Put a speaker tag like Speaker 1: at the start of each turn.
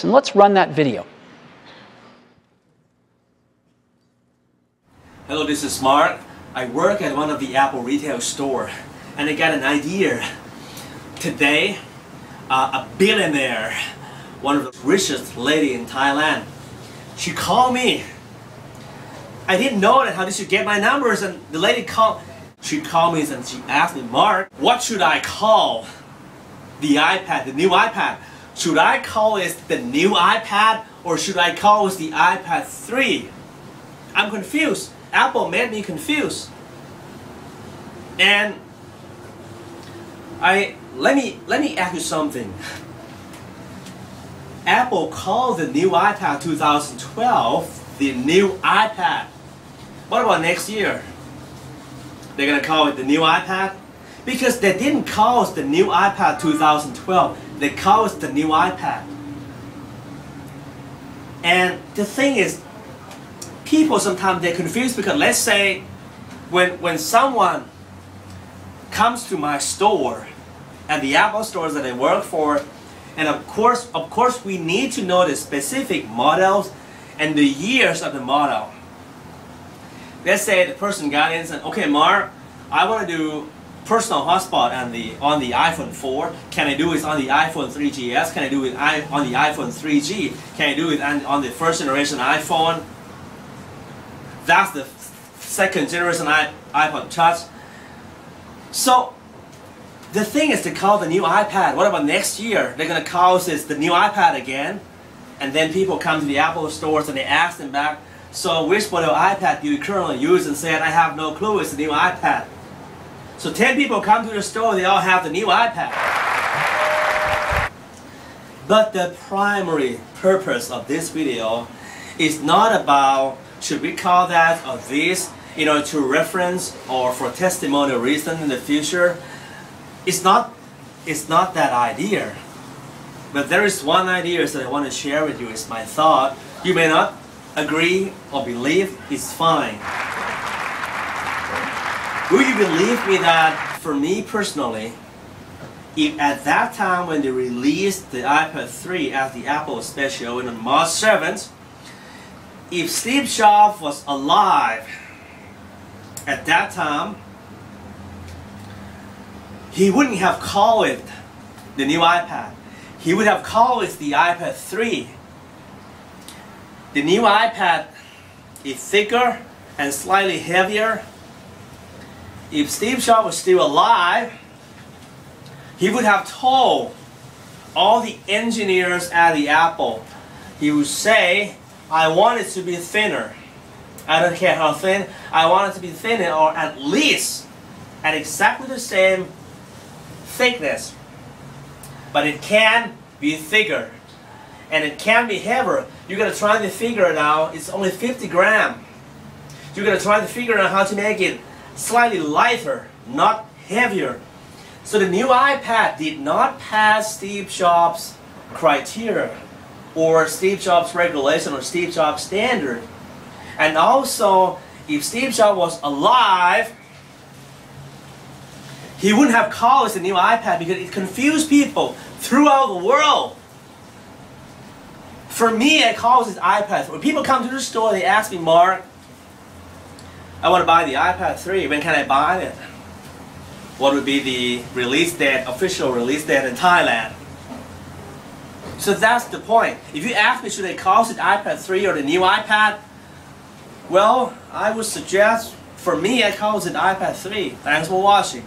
Speaker 1: And let's run that video.
Speaker 2: Hello, this is Mark. I work at one of the Apple retail store, and I got an idea. Today, a billionaire, one of the richest lady in Thailand, she called me. I didn't know how did she get my numbers, and the lady she called me and she asked me, Mark, what should I call the iPad, the new iPad? Should I call it the new iPad, or should I call it the iPad 3? I'm confused. Apple made me confused. And let me ask you something. Apple called the new iPad 2012 the new iPad. What about next year? They're gonna call it the new iPad? Because they didn't call it the new iPad 2012. They call it the new iPad. And the thing is, people sometimes they're confused because let's say when someone comes to my store at the Apple stores that I work for, and of course we need to know the specific models and the years of the model. Let's say the person got in and said, okay, Mark, I want to do personal hotspot on the iPhone 4. Can I do it on the iPhone 3GS? Can I do it on the iPhone 3G? Can I do it on the first generation iPhone? That's the second generation iPod Touch. So the thing is to call the new iPad. What about next year? They're going to call this the new iPad again. And then people come to the Apple stores and they ask them back, so which model iPad do you currently use? And said, I have no clue, it's the new iPad. So 10 people come to the store, they all have the new iPad. But the primary purpose of this video is not about should we call that or this, to reference or for testimonial reason in the future. It's not that idea. But there is one idea that I want to share with you. It's my thought. You may not agree or believe, it's fine. Will you believe me that for me personally, if at that time when they released the iPad 3 as the Apple Special on March 7th, if Steve Jobs was alive at that time, he wouldn't have called it the new iPad. He would have called it the iPad 3. The new iPad is thicker and slightly heavier. If Steve Jobs was still alive, he would have told all the engineers at the Apple, he would say, I want it to be thinner. I don't care how thin, I want it to be thinner, or at least at exactly the same thickness. But it can be thicker. And it can be heavier. You're going to try to figure it out. It's only 50 grams. You're going to try to figure out how to make it slightly lighter, not heavier. So the new iPad did not pass Steve Jobs' criteria or Steve Jobs' regulation or Steve Jobs' standard. And also, if Steve Jobs was alive, he wouldn't have called it the new iPad because it confused people throughout the world. For me, I call it iPad. When people come to the store, they ask me, Mark, I want to buy the iPad 3. When can I buy it? What would be the release date, official release date in Thailand? So that's the point. If you ask me, should I call it iPad 3 or the new iPad? Well, I would suggest, for me, I call it iPad 3. Thanks for watching.